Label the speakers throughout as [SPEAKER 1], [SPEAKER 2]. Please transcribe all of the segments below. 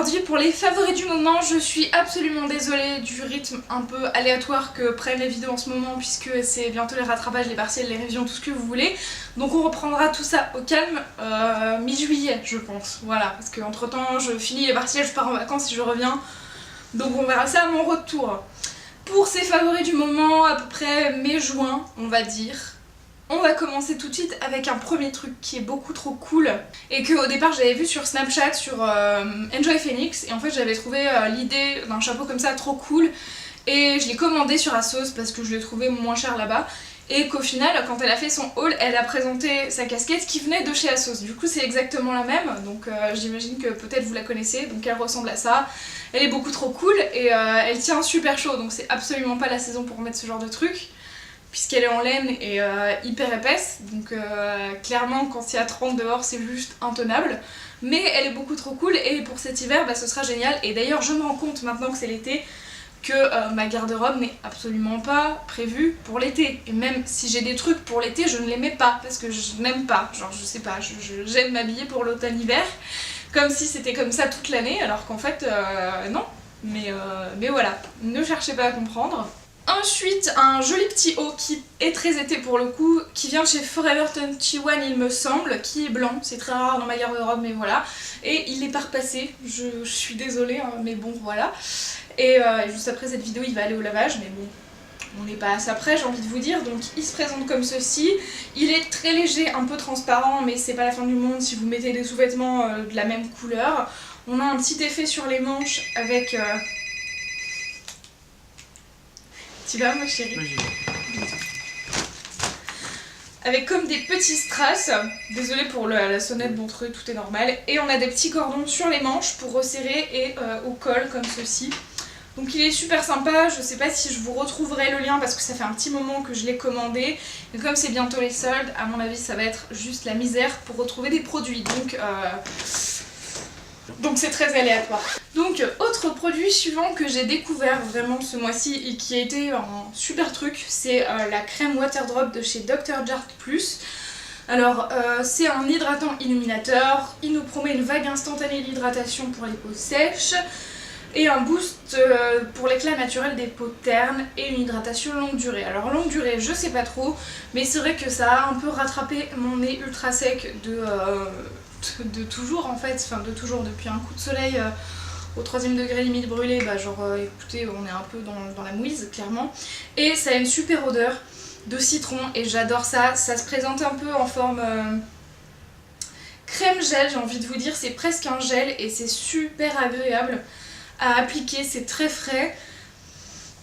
[SPEAKER 1] aujourd'hui pour les favoris du moment. Je suis absolument désolée du rythme un peu aléatoire que prennent les vidéos en ce moment, puisque c'est bientôt les rattrapages, les partiels, les révisions, tout ce que vous voulez. Donc on reprendra tout ça au calme mi-juillet je pense, voilà, parce qu'entre temps je finis les partiels, je pars en vacances et je reviens. Donc on verra ça à mon retour. Pour ces favoris du moment, à peu près mai-juin on va dire. On va commencer tout de suite avec un premier truc qui est beaucoup trop cool et que au départ j'avais vu sur Snapchat sur Enjoy Phoenix, et en fait j'avais trouvé l'idée d'un chapeau comme ça trop cool et je l'ai commandé sur ASOS parce que je l'ai trouvé moins cher là-bas, et qu'au final quand elle a fait son haul elle a présenté sa casquette qui venait de chez ASOS. Du coup c'est exactement la même, donc j'imagine que peut-être vous la connaissez, donc elle ressemble à ça. Elle est beaucoup trop cool et elle tient super chaud, donc c'est absolument pas la saison pour mettre ce genre de truc, puisqu'elle est en laine et hyper épaisse, donc clairement quand il y a 30 dehors c'est juste intenable, mais elle est beaucoup trop cool et pour cet hiver ce sera génial. Et d'ailleurs je me rends compte maintenant que c'est l'été que ma garde-robe n'est absolument pas prévue pour l'été, et même si j'ai des trucs pour l'été je ne les mets pas parce que je n'aime pas, genre je sais pas, j'aime m'habiller pour l'automne-hiver comme si c'était comme ça toute l'année, alors qu'en fait non, mais voilà, ne cherchez pas à comprendre. Ensuite, un joli petit haut qui est très été pour le coup, qui vient de chez Forever 21 il me semble, qui est blanc, c'est très rare dans ma garde-robe mais voilà, et il est pas repassé, je suis désolée hein, mais bon voilà, et juste après cette vidéo il va aller au lavage, mais bon, on n'est pas à ça près j'ai envie de vous dire. Donc il se présente comme ceci, il est très léger, un peu transparent, mais c'est pas la fin du monde si vous mettez des sous-vêtements de la même couleur. On a un petit effet sur les manches avec... Tu vas ma chérie?
[SPEAKER 2] Oui,
[SPEAKER 1] avec comme des petits strass, désolée pour la sonnette Montreux, tout est normal, et on a des petits cordons sur les manches pour resserrer et au col comme ceci. Donc il est super sympa, je sais pas si je vous retrouverai le lien parce que ça fait un petit moment que je l'ai commandé, et comme c'est bientôt les soldes, à mon avis ça va être juste la misère pour retrouver des produits, donc c'est très aléatoire. Donc autre produit suivant que j'ai découvert vraiment ce mois-ci et qui a été un super truc, c'est la crème water drop de chez Dr. Jart+. Alors c'est un hydratant illuminateur, il nous promet une vague instantanée d'hydratation pour les peaux sèches et un boost pour l'éclat naturel des peaux ternes et une hydratation longue durée. Alors longue durée je sais pas trop, mais c'est vrai que ça a un peu rattrapé mon nez ultra sec de toujours en fait, enfin de toujours, depuis un coup de soleil au 3e degré limite brûlé, écoutez on est un peu dans la mouise clairement, et ça a une super odeur de citron et j'adore ça. Ça se présente un peu en forme crème gel, j'ai envie de vous dire, c'est presque un gel et c'est super agréable à appliquer, c'est très frais,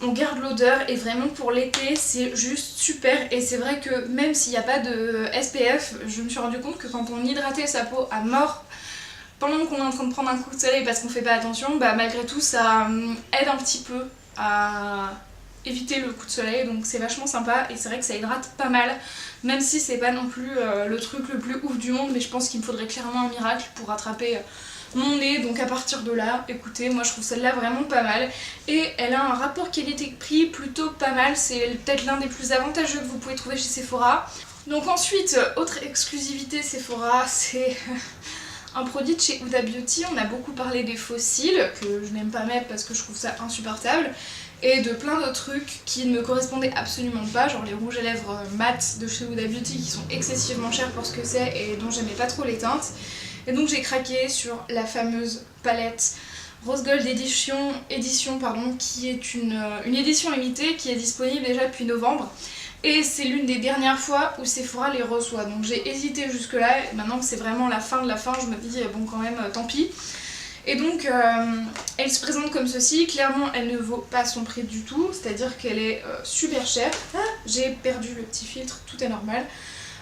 [SPEAKER 1] on garde l'odeur et vraiment pour l'été c'est juste super. Et c'est vrai que même s'il n'y a pas de SPF, je me suis rendu compte que quand on hydratait sa peau à mort pendant qu'on est en train de prendre un coup de soleil parce qu'on fait pas attention, malgré tout ça aide un petit peu à éviter le coup de soleil, donc c'est vachement sympa et c'est vrai que ça hydrate pas mal, même si c'est pas non plus le truc le plus ouf du monde, mais je pense qu'il me faudrait clairement un miracle pour rattraper mon nez, donc à partir de là, écoutez, moi je trouve celle-là vraiment pas mal, et elle a un rapport qualité-prix plutôt pas mal, c'est peut-être l'un des plus avantageux que vous pouvez trouver chez Sephora. Donc ensuite, autre exclusivité Sephora, c'est un produit de chez Huda Beauty. On a beaucoup parlé des faux cils, que je n'aime pas mettre parce que je trouve ça insupportable, et de plein d'autres trucs qui ne me correspondaient absolument pas, genre les rouges à lèvres mat de chez Huda Beauty qui sont excessivement chers pour ce que c'est et dont j'aimais pas trop les teintes. Et donc j'ai craqué sur la fameuse palette Rose Gold édition qui est une édition limitée qui est disponible déjà depuis novembre. Et c'est l'une des dernières fois où Sephora les reçoit. Donc j'ai hésité jusque là, et maintenant que c'est vraiment la fin de la fin, je me dis bon quand même tant pis. Et donc elle se présente comme ceci, clairement elle ne vaut pas son prix du tout, c'est-à-dire qu'elle est super chère. Ah, j'ai perdu le petit filtre, tout est normal.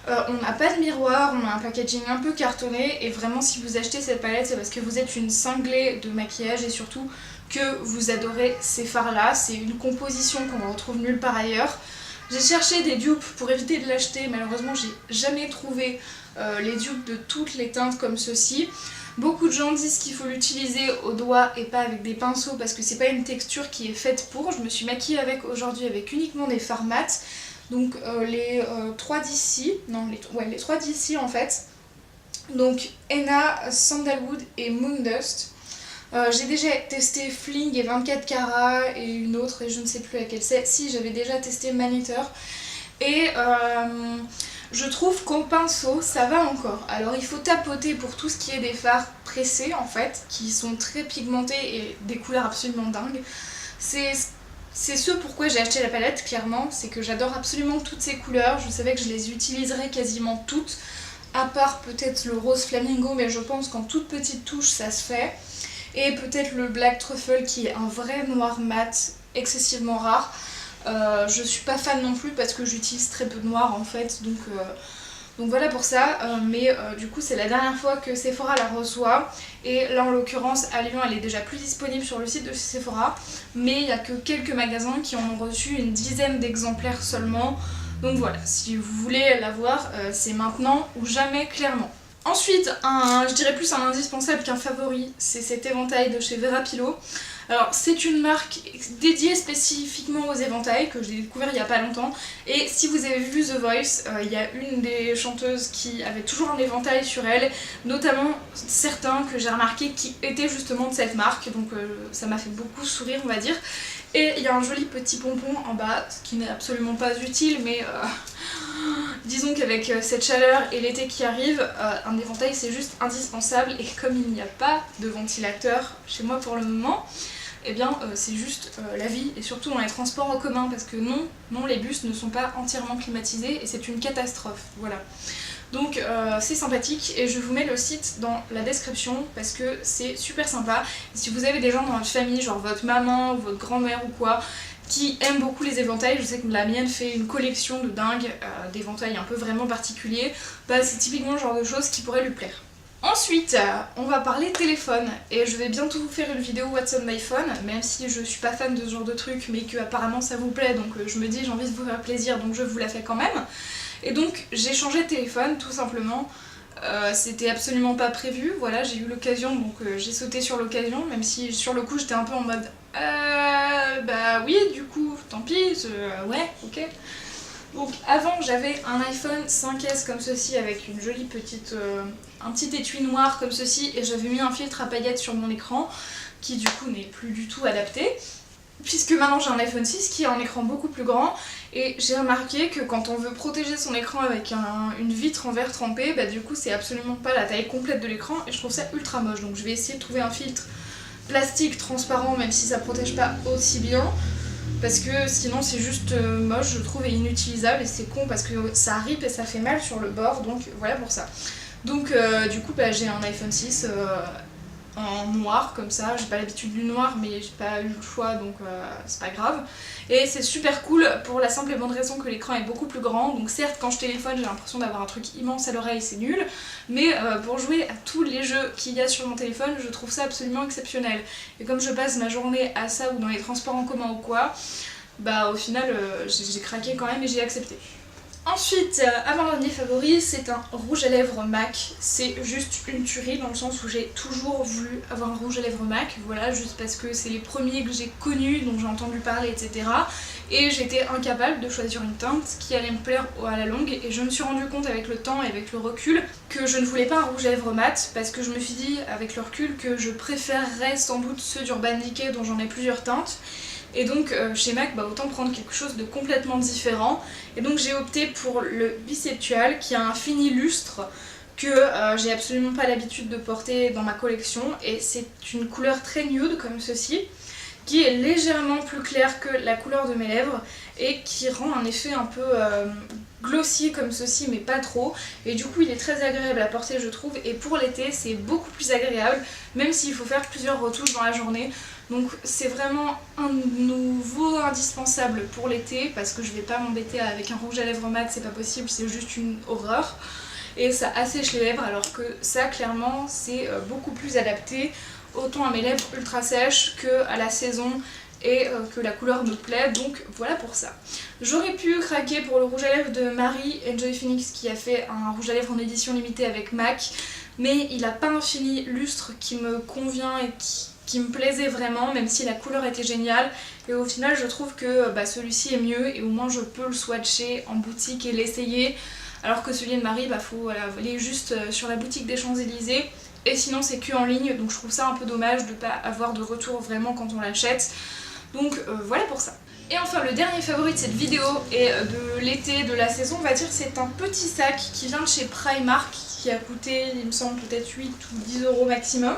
[SPEAKER 1] On n'a pas de miroir, on a un packaging un peu cartonné, et vraiment si vous achetez cette palette c'est parce que vous êtes une cinglée de maquillage et surtout que vous adorez ces fards là. C'est une composition qu'on ne retrouve nulle part ailleurs. J'ai cherché des dupes pour éviter de l'acheter, malheureusement j'ai jamais trouvé les dupes de toutes les teintes comme ceci. Beaucoup de gens disent qu'il faut l'utiliser au doigt et pas avec des pinceaux parce que c'est pas une texture qui est faite pour. Je me suis maquillée avec aujourd'hui avec uniquement des fards mat. Donc les 3 d'ici, les 3 d'ici en fait. Donc Henna, Sandalwood et Moondust. J'ai déjà testé Fling et 24 carats et une autre et je ne sais plus laquelle c'est. Si, j'avais déjà testé Maneater et je trouve qu'au pinceau ça va encore. Alors il faut tapoter pour tout ce qui est des fards pressés en fait, qui sont très pigmentés et des couleurs absolument dingues. C'est ce pourquoi j'ai acheté la palette, clairement, c'est que j'adore absolument toutes ces couleurs, je savais que je les utiliserais quasiment toutes, à part peut-être le rose flamingo, mais je pense qu'en toute petite touche ça se fait. Et peut-être le Black Truffle qui est un vrai noir mat excessivement rare. Je suis pas fan non plus parce que j'utilise très peu de noir en fait, donc voilà pour ça. Mais du coup c'est la dernière fois que Sephora la reçoit et là en l'occurrence à Lyon elle est déjà plus disponible sur le site de Sephora, mais il n'y a que quelques magasins qui en ont reçu une dizaine d'exemplaires seulement. Donc voilà, si vous voulez la voir, c'est maintenant ou jamais clairement. Ensuite, je dirais plus un indispensable qu'un favori, c'est cet éventail de chez Vera Pillow. Alors c'est une marque dédiée spécifiquement aux éventails que j'ai découvert il y a pas longtemps. Et si vous avez vu The Voice, il y a une des chanteuses qui avait toujours un éventail sur elle, notamment certains que j'ai remarqué qui étaient justement de cette marque, donc ça m'a fait beaucoup sourire on va dire. Et il y a un joli petit pompon en bas, ce qui n'est absolument pas utile, mais disons qu'avec cette chaleur et l'été qui arrive, un éventail c'est juste indispensable. Et comme il n'y a pas de ventilateur chez moi pour le moment, eh bien c'est juste la vie, et surtout dans les transports en commun, parce que non, les bus ne sont pas entièrement climatisés et c'est une catastrophe, voilà. Donc c'est sympathique et je vous mets le site dans la description parce que c'est super sympa. Et si vous avez des gens dans votre famille, genre votre maman ou votre grand-mère ou quoi, qui aiment beaucoup les éventails, je sais que la mienne fait une collection de dingue d'éventails un peu vraiment particuliers, bah c'est typiquement le genre de choses qui pourrait lui plaire. Ensuite, on va parler téléphone et je vais bientôt vous faire une vidéo What's on my phone, même si je suis pas fan de ce genre de truc mais que apparemment ça vous plaît, donc je me dis j'ai envie de vous faire plaisir donc je vous la fais quand même. Et donc j'ai changé de téléphone tout simplement, c'était absolument pas prévu, voilà j'ai eu l'occasion donc j'ai sauté sur l'occasion, même si sur le coup j'étais un peu en mode bah oui du coup tant pis, ouais ok. Donc avant j'avais un iPhone 5S comme ceci avec une jolie petite, un petit étui noir comme ceci et j'avais mis un filtre à paillettes sur mon écran qui du coup n'est plus du tout adapté. Puisque maintenant j'ai un iPhone 6 qui a un écran beaucoup plus grand et j'ai remarqué que quand on veut protéger son écran avec une vitre en verre trempé, bah du coup c'est absolument pas la taille complète de l'écran et je trouve ça ultra moche. Donc je vais essayer de trouver un filtre plastique transparent même si ça protège pas aussi bien, parce que sinon c'est juste moche je trouve et inutilisable et c'est con parce que ça rip et ça fait mal sur le bord, donc voilà pour ça. Donc du coup bah, j'ai un iPhone 6 en noir comme ça, j'ai pas l'habitude du noir mais j'ai pas eu le choix donc c'est pas grave. Et c'est super cool pour la simple et bonne raison que l'écran est beaucoup plus grand, donc certes quand je téléphone j'ai l'impression d'avoir un truc immense à l'oreille, c'est nul, mais pour jouer à tous les jeux qu'il y a sur mon téléphone je trouve ça absolument exceptionnel. Et comme je passe ma journée à ça ou dans les transports en commun ou quoi, bah au final j'ai craqué quand même et j'ai accepté. Ensuite, avant-dernier favori, c'est un rouge à lèvres MAC. C'est juste une tuerie dans le sens où j'ai toujours voulu avoir un rouge à lèvres MAC, voilà, juste parce que c'est les premiers que j'ai connus, dont j'ai entendu parler, etc. Et j'étais incapable de choisir une teinte qui allait me plaire à la longue, et je me suis rendu compte avec le temps et avec le recul que je ne voulais pas un rouge à lèvres mat, parce que je me suis dit avec le recul que je préférerais sans doute ceux d'Urban Decay dont j'en ai plusieurs teintes. Et donc chez MAC, bah, autant prendre quelque chose de complètement différent. Et donc j'ai opté pour le Biceptual qui a un fini lustre que j'ai absolument pas l'habitude de porter dans ma collection. Et c'est une couleur très nude comme ceci, qui est légèrement plus claire que la couleur de mes lèvres et qui rend un effet un peu glossy comme ceci mais pas trop, et du coup il est très agréable à porter je trouve, et pour l'été c'est beaucoup plus agréable même s'il faut faire plusieurs retouches dans la journée. Donc c'est vraiment un nouveau indispensable pour l'été parce que je vais pas m'embêter avec un rouge à lèvres mat, c'est pas possible, c'est juste une horreur et ça assèche les lèvres, alors que ça clairement c'est beaucoup plus adapté autant à mes lèvres ultra sèches que à la saison et que la couleur me plaît, donc voilà pour ça. J'aurais pu craquer pour le rouge à lèvres de Marie Enjoy Phoenix qui a fait un rouge à lèvres en édition limitée avec MAC, mais il a pas un fini lustre qui me convient et qui me plaisait vraiment, même si la couleur était géniale, et au final je trouve que bah, celui-ci est mieux et au moins je peux le swatcher en boutique et l'essayer, alors que celui de Marie, bah faut aller juste sur la boutique des Champs-Élysées et sinon c'est que en ligne, donc je trouve ça un peu dommage de pas avoir de retour vraiment quand on l'achète. Donc voilà pour ça. Et enfin le dernier favori de cette vidéo et de l'été, de la saison, on va dire, c'est un petit sac qui vient de chez Primark, qui a coûté il me semble peut-être 8 ou 10 € maximum,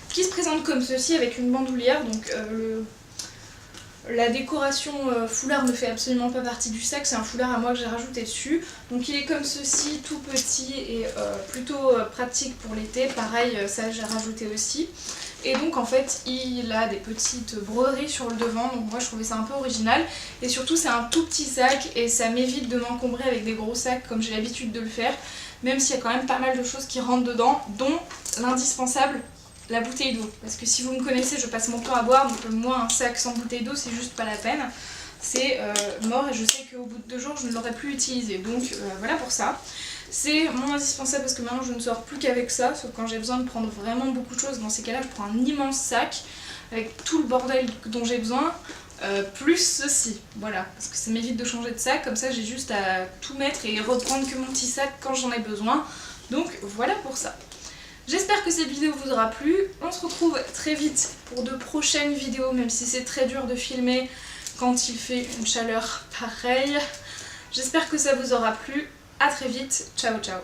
[SPEAKER 1] qui se présente comme ceci avec une bandoulière, donc la décoration foulard ne fait absolument pas partie du sac, c'est un foulard à moi que j'ai rajouté dessus. Donc il est comme ceci, tout petit et plutôt pratique pour l'été, pareil ça j'ai rajouté aussi. Et donc en fait il a des petites broderies sur le devant, donc moi je trouvais ça un peu original. Et surtout c'est un tout petit sac et ça m'évite de m'encombrer avec des gros sacs comme j'ai l'habitude de le faire. Même s'il y a quand même pas mal de choses qui rentrent dedans, dont l'indispensable, la bouteille d'eau. Parce que si vous me connaissez, je passe mon temps à boire, donc moi un sac sans bouteille d'eau c'est juste pas la peine. C'est mort et je sais qu'au bout de 2 jours je ne l'aurai plus utilisé. Donc voilà pour ça. C'est mon indispensable parce que maintenant je ne sors plus qu'avec ça, sauf quand j'ai besoin de prendre vraiment beaucoup de choses. Dans ces cas-là je prends un immense sac avec tout le bordel dont j'ai besoin, plus ceci. Voilà, parce que ça m'évite de changer de sac, comme ça j'ai juste à tout mettre et reprendre que mon petit sac quand j'en ai besoin. Donc voilà pour ça. J'espère que cette vidéo vous aura plu. On se retrouve très vite pour de prochaines vidéos, même si c'est très dur de filmer quand il fait une chaleur pareille. J'espère que ça vous aura plu. A très vite. Ciao ciao.